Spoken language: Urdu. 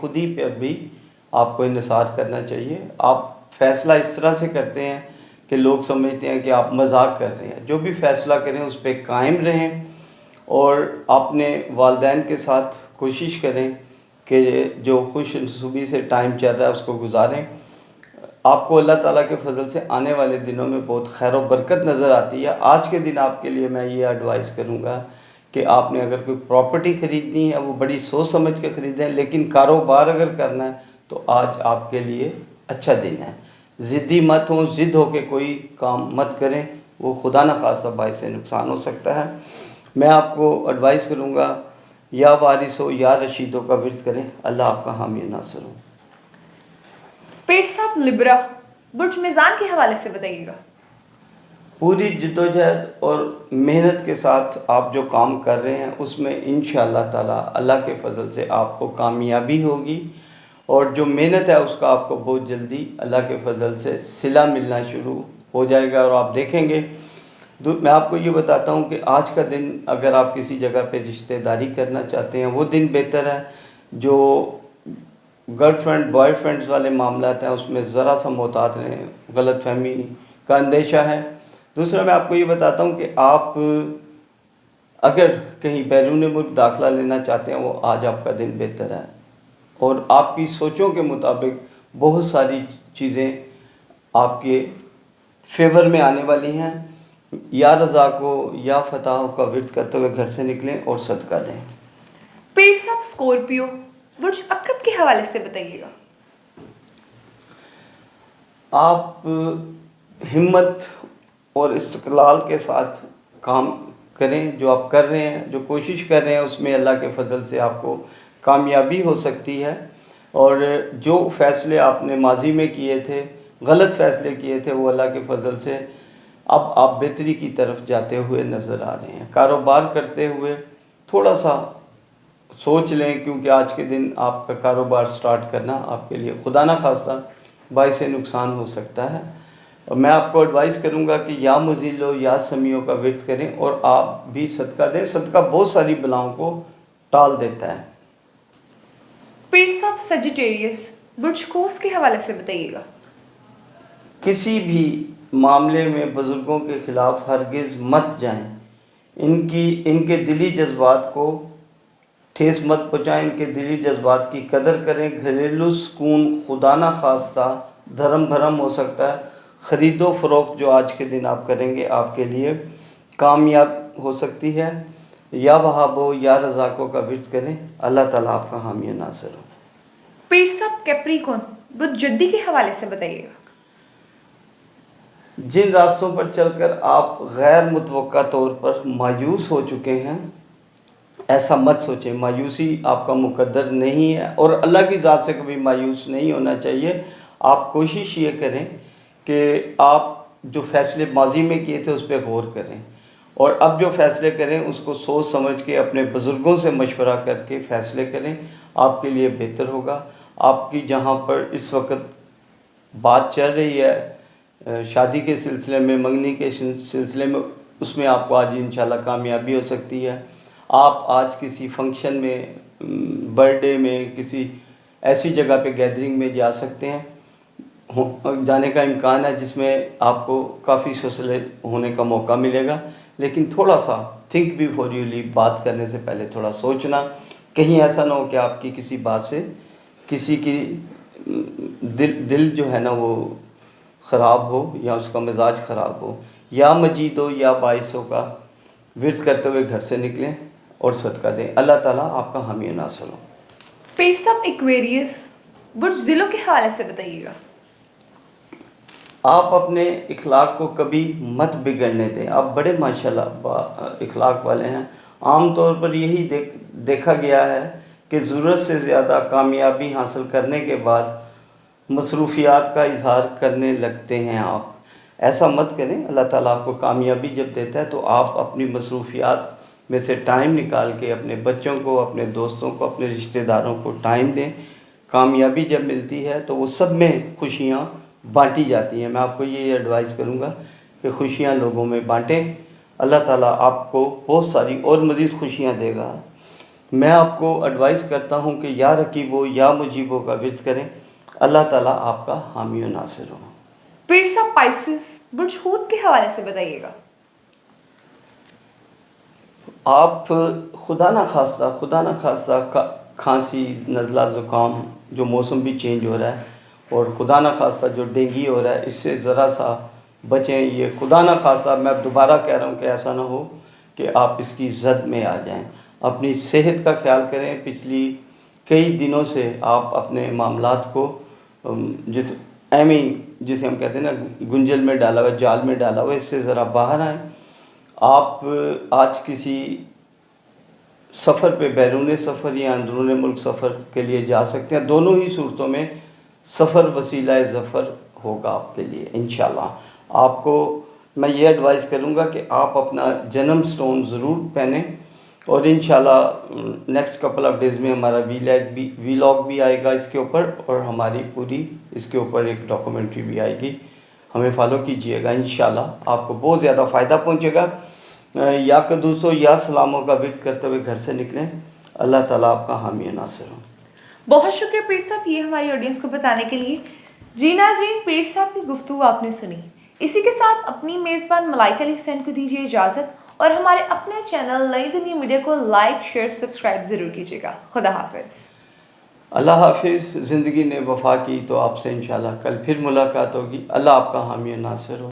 خودی پہ بھی آپ کو انحصار کرنا چاہیے. آپ فیصلہ اس طرح سے کرتے ہیں کہ لوگ سمجھتے ہیں کہ آپ مذاق کر رہے ہیں. جو بھی فیصلہ کریں اس پہ قائم رہیں اور اپنے والدین کے ساتھ کوشش کریں کہ جو خوش نصیبی سے ٹائم چل رہا ہے اس کو گزاریں. آپ کو اللہ تعالیٰ کے فضل سے آنے والے دنوں میں بہت خیر و برکت نظر آتی ہے. آج کے دن آپ کے لیے میں یہ ایڈوائز کروں گا کہ آپ نے اگر کوئی پراپرٹی خریدنی ہے وہ بڑی سوچ سمجھ کے خریدیں, لیکن کاروبار اگر کرنا ہے تو آج آپ کے لیے اچھا دن ہے. ضدی مت ہوں, ضد ہو کے کوئی کام مت کریں, وہ خدا نخواستہ باعث نقصان ہو سکتا ہے. میں آپ کو ایڈوائز کروں گا یا وارث ہو یا رشیدوں کا ورد کریں. اللہ آپ کا حامی ناصر ہو. پیر صاحب لبرا برج میزان کے حوالے سے بتائیے گا. پوری جدوجہد اور محنت کے ساتھ آپ جو کام کر رہے ہیں اس میں انشاءاللہ تعالی اللہ کے فضل سے آپ کو کامیابی ہوگی, اور جو محنت ہے اس کا آپ کو بہت جلدی اللہ کے فضل سے صلہ ملنا شروع ہو جائے گا. اور آپ دیکھیں گے, میں آپ کو یہ بتاتا ہوں کہ آج کا دن اگر آپ کسی جگہ پہ رشتہ داری کرنا چاہتے ہیں وہ دن بہتر ہے. جو گرل فرینڈ بوائے فرینڈز والے معاملات ہیں اس میں ذرا سا محتاط رہیں, غلط فہمی کا اندیشہ ہے. دوسرا میں آپ کو یہ بتاتا ہوں کہ آپ اگر کہیں بیرون ملک داخلہ لینا چاہتے ہیں وہ آج آپ کا دن بہتر ہے, اور آپ کی سوچوں کے مطابق بہت ساری چیزیں آپ کے فیور میں آنے والی ہیں. یا رضا کو یا فتح کا ورد کرتے ہوئے گھر سے نکلیں اور صدقہ دیں. پیر صاحب اسکورپیو برج عقرب کے حوالے سے بتائیے گا. آپ ہمت اور استقلال کے ساتھ کام کریں. جو آپ کر رہے ہیں, جو کوشش کر رہے ہیں اس میں اللہ کے فضل سے آپ کو کامیابی ہو سکتی ہے. اور جو فیصلے آپ نے ماضی میں کیے تھے, غلط فیصلے کیے تھے, وہ اللہ کے فضل سے اب آپ بہتری کی طرف جاتے ہوئے نظر آ رہے ہیں. کاروبار کرتے ہوئے تھوڑا سا سوچ لیں, کیونکہ آج کے دن آپ کا کاروبار سٹارٹ کرنا آپ کے لیے خدا نخواستہ باعث نقصان ہو سکتا ہے. اور میں آپ کو ایڈوائز کروں گا کہ یا مزیلو یا سمیوں کا ورد کریں اور آپ بھی صدقہ دیں. صدقہ بہت ساری بلاؤں کو ٹال دیتا ہے. پیر صاحب سجیٹیریس برج قوس کے حوالے سے بتائیے گا. کسی بھی معاملے میں بزرگوں کے خلاف ہرگز مت جائیں. ان کے دلی جذبات کو ٹھیس مت پہنچائیں. ان کے دلی جذبات کی قدر کریں. گھریلو سکون خدا نخواستہ دھرم بھرم ہو سکتا ہے. خرید و فروخت جو آج کے دن آپ کریں گے آپ کے لیے کامیاب ہو سکتی ہے. یا وہابو یا رزاقوں کا ورد کریں. اللہ تعالیٰ آپ کا حامی و ناصر ہو. پیر صاحب کیپریکون بدھ جدی کے حوالے سے بتائیے گا. جن راستوں پر چل کر آپ غیر متوقع طور پر مایوس ہو چکے ہیں, ایسا مت سوچیں. مایوسی آپ کا مقدر نہیں ہے, اور اللہ کی ذات سے کبھی مایوس نہیں ہونا چاہیے. آپ کوشش یہ کریں کہ آپ جو فیصلے ماضی میں کیے تھے اس پہ غور کریں, اور اب جو فیصلے کریں اس کو سوچ سمجھ کے اپنے بزرگوں سے مشورہ کر کے فیصلے کریں. آپ کے لیے بہتر ہوگا. آپ کی جہاں پر اس وقت بات چل رہی ہے شادی کے سلسلے میں, منگنی کے سلسلے میں, اس میں آپ کو آج انشاءاللہ کامیابی ہو سکتی ہے. آپ آج کسی فنکشن میں, برتھ ڈے میں, کسی ایسی جگہ پہ گیدرنگ میں جا سکتے ہیں. جانے کا امکان ہے جس میں آپ کو کافی سوشل ہونے کا موقع ملے گا. لیکن تھوڑا سا تھنک بیفور یو لیو, بات کرنے سے پہلے تھوڑا سوچنا. کہیں ایسا نہ ہو کہ آپ کی کسی بات سے کسی کی دل جو ہے نا وہ خراب ہو یا اس کا مزاج خراب ہو. یا مجیدو یا باعثوں کا ورد کرتے ہوئے گھر سے نکلیں اور صدقہ دیں. اللہ تعالیٰ آپ کا حامی و ناصر ہو. پیر صاحب ایکویریس برج دلوں کے حوالے سے بتائیے گا. آپ اپنے اخلاق کو کبھی مت بگڑنے دیں. آپ بڑے ماشاءاللہ اخلاق والے ہیں. عام طور پر یہی دیکھا گیا ہے کہ ضرورت سے زیادہ کامیابی حاصل کرنے کے بعد مصروفیات کا اظہار کرنے لگتے ہیں. آپ ایسا مت کریں. اللہ تعالیٰ آپ کو کامیابی جب دیتا ہے تو آپ اپنی مصروفیات میں سے ٹائم نکال کے اپنے بچوں کو, اپنے دوستوں کو, اپنے رشتہ داروں کو ٹائم دیں. کامیابی جب ملتی ہے تو وہ سب میں خوشیاں بانٹی جاتی ہیں. میں آپ کو یہ ایڈوائز کروں گا کہ خوشیاں لوگوں میں بانٹیں. اللہ تعالیٰ آپ کو بہت ساری اور مزید خوشیاں دے گا. میں آپ کو ایڈوائز کرتا ہوں کہ یا رقیب ہو یا مجیب ہو کا ورد کریں. اللہ تعالیٰ آپ کا حامی و ناصر ہو. پیر صاحب پائسس برج حوت کے حوالے سے بتائیے گا. آپ خدا نخواستہ کھانسی، نزلہ، زکام، جو موسم بھی چینج ہو رہا ہے، اور خدا نخواستہ جو ڈینگی ہو رہا ہے، اس سے ذرا سا بچیں. یہ خدا نخواستہ، میں دوبارہ کہہ رہا ہوں کہ ایسا نہ ہو کہ آپ اس کی زد میں آ جائیں. اپنی صحت کا خیال کریں. پچھلی کئی دنوں سے آپ اپنے معاملات کو جسے ہم کہتے ہیں نا گنجل میں ڈالا ہوا، جال میں ڈالا ہوا، اس سے ذرا باہر آئیں. آپ آج کسی سفر پہ، بیرون سفر یا اندرون ملک سفر کے لیے جا سکتے ہیں. دونوں ہی صورتوں میں سفر وسیلہ ظفر ہوگا آپ کے لیے انشاءاللہ. آپ کو میں یہ ایڈوائز کروں گا کہ آپ اپنا جنم سٹون ضرور پہنیں، اور انشاءاللہ نیکسٹ کپل آف ڈیز میں ہمارا وی لاگ بھی آئے گا اس کے اوپر، اور ہماری پوری اس کے اوپر ایک ڈاکومنٹری بھی آئے گی. ہمیں فالو کیجئے گا انشاءاللہ، آپ کو بہت زیادہ فائدہ پہنچے گا. یا قدوس و یا سلاموں کا ورد کرتے ہوئے گھر سے نکلیں. اللہ تعالیٰ آپ کا حامی و ناصر ہو. بہت شکریہ پیر صاحب یہ ہماری آڈینس کو بتانے کے لیے. جی ناظرین، پیر صاحب کی گفتگو آپ نے سنی. اسی کے ساتھ اپنی میزبان ملائکہ علی حسین کو دیجیے اجازت، اور ہمارے اپنے چینل نئی دنیا میڈیا کو لائک، شیئر، سبسکرائب ضرور کیجیے گا. خدا حافظ. اللہ حافظ. زندگی نے وفا کی تو آپ سے انشاءاللہ کل پھر ملاقات ہوگی. اللہ آپ کا حامی و ناصر ہو.